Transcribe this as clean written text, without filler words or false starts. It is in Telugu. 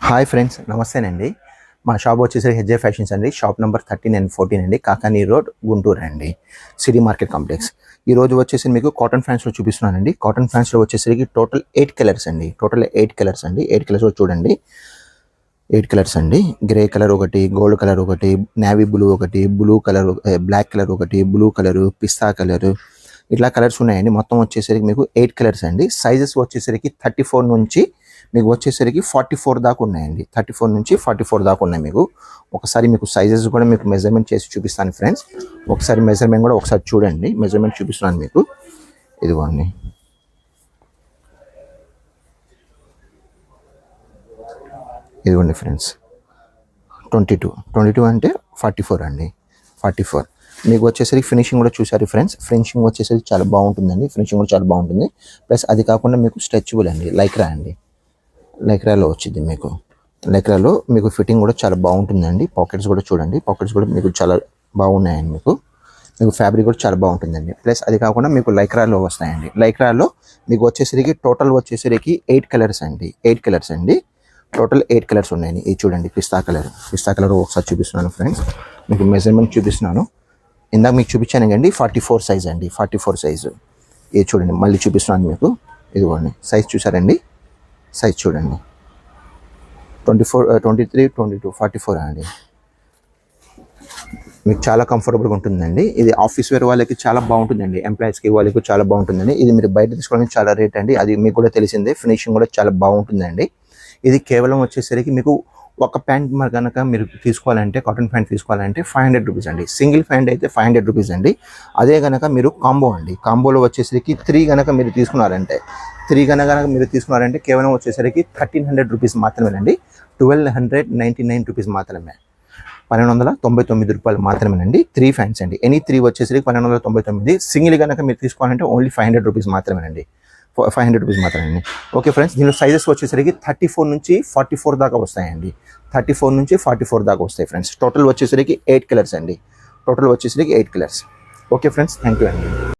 Hi friends, నమస్తేనండి. మా షాప్ వచ్చేసరికి హెచ్జే ఫ్యాషన్స్ అండి. షాప్ నెంబర్ 13 అండ్ 14 అండి, కాకానీ రోడ్, గుంటూరు అండి, సిటీ మార్కెట్ కాంప్లెక్స్. ఈరోజు వచ్చేసి మీకు కాటన్ ఫ్యాన్స్లో చూపిస్తున్నానండి. కాటన్ ఫ్యాన్స్లో వచ్చేసరికి టోటల్ 8 కలర్స్ అండి. 8 కలర్స్ చూడండి. 8 కలర్స్ అండి. గ్రే కలర్ ఒకటి, గోల్డ్ కలర్ ఒకటి, నేవీ బ్లూ ఒకటి, బ్లూ కలర్, బ్లాక్ కలర్ ఒకటి, బ్లూ కలరు, పిస్తా కలరు, ఇట్లా కలర్స్ ఉన్నాయండి. మొత్తం వచ్చేసరికి మీకు 8 కలర్స్ అండి. సైజెస్ వచ్చేసరికి 34 నుంచి మీకు వచ్చేసరికి 44 దాకా ఉన్నాయండి. 34 నుంచి 44 దాకా ఉన్నాయి. మీకు ఒకసారి మీకు సైజెస్ కూడా మీకు మెజర్మెంట్ చేసి చూపిస్తాను ఫ్రెండ్స్. ఒకసారి మెజర్మెంట్ కూడా ఒకసారి చూడండి. మెజర్మెంట్ చూపిస్తున్నాను మీకు. ఇదిగోండి, ఇదిగోండి ఫ్రెండ్స్. 22 అంటే 44 అండి. 44 మీకు వచ్చేసరికి ఫినిషింగ్ కూడా చూసారు ఫ్రెండ్స్. ఫినిషింగ్ వచ్చేసరికి చాలా బాగుంటుందండి. ఫినిషింగ్ కూడా చాలా బాగుంటుంది. ప్లస్ అది కాకుండా మీకు స్ట్రెచబుల్ అండి, లైక్రా అండి. లైక్రాలో వచ్చింది మీకు. లైక్రాలో మీకు ఫిట్టింగ్ కూడా చాలా బాగుంటుందండి. పాకెట్స్ కూడా చూడండి, పాకెట్స్ కూడా మీకు చాలా బాగున్నాయండి. మీకు ఫ్యాబ్రిక్ కూడా చాలా బాగుంటుందండి. ప్లస్ అది కాకుండా మీకు లైక్రాలో వస్తాయండి. లైక్రాలో మీకు వచ్చేసరికి టోటల్ వచ్చేసరికి 8 కలర్స్ అండి. 8 కలర్స్ అండి. టోటల్ 8 కలర్స్ ఉన్నాయండి. ఇది చూడండి, పిస్తా కలర్ ఒకసారి చూపిస్తున్నాను ఫ్రెండ్స్. మీకు మెజర్మెంట్ చూపిస్తున్నాను. ఇందాక మీకు చూపించాను కండి, 44 సైజ్ అండి. 44 సైజు. ఇది చూడండి, మళ్ళీ చూపిస్తున్నాను మీకు. ఇదిగోండి, సైజ్ చూసారండి. సైజ్ చూడండి, 24, 23, 22, 44 అండి. మీకు చాలా కంఫర్టబుల్గా ఉంటుందండి. ఇది ఆఫీస్ వేర్ వాళ్ళకి చాలా బాగుంటుందండి. ఎంప్లాయీస్కి వాళ్ళకి చాలా బాగుంటుందండి. ఇది మీరు బయట తీసుకోవడానికి చాలా రేట్ అండి, అది మీకు కూడా తెలిసిందే. ఫినిషింగ్ కూడా చాలా బాగుంటుందండి. ఇది కేవలం వచ్చేసరికి మీకు ఒక ప్యాంట్ మరి కనుక మీరు తీసుకోవాలంటే, కాటన్ ప్యాంట్ తీసుకోవాలంటే 500 రూపీస్ అండి. సింగిల్ ప్యాంట్ అయితే 500 రూపీస్ అండి. అదే కనుక మీరు కాంబో అండి, కాంబోలో వచ్చేసరికి 3 కనుక మీరు తీసుకున్నారంటే కేవలం వచ్చేసరికి 1300 రూపీస్ మాత్రమేనండి. 1299 రూపీస్ మాత్రమే. 1299 రూపాయలు మాత్రమేనండి. 3 ఫ్యాన్స్ అండి. ఎనీ 3 వచ్చేసరికి 1299. సింగిల్ కనుక మీరు తీసుకోవాలంటే ఓన్లీ 500 రూపీస్ మాత్రమేనండి. 500 రూపీస్ మాత్రమేనండి. ఓకే ఫ్రెండ్స్, దీనిలో సైజెస్ వచ్చేసరికి 34 నుంచి 44 దాకా వస్తాయండి. 34 నుంచి 44 దాకా వస్తాయి ఫ్రెండ్స్. టోటల్ వచ్చేసరికి 8 కలర్స్ అండి. ఓకే ఫ్రెండ్స్, థ్యాంక్ యూ అండి.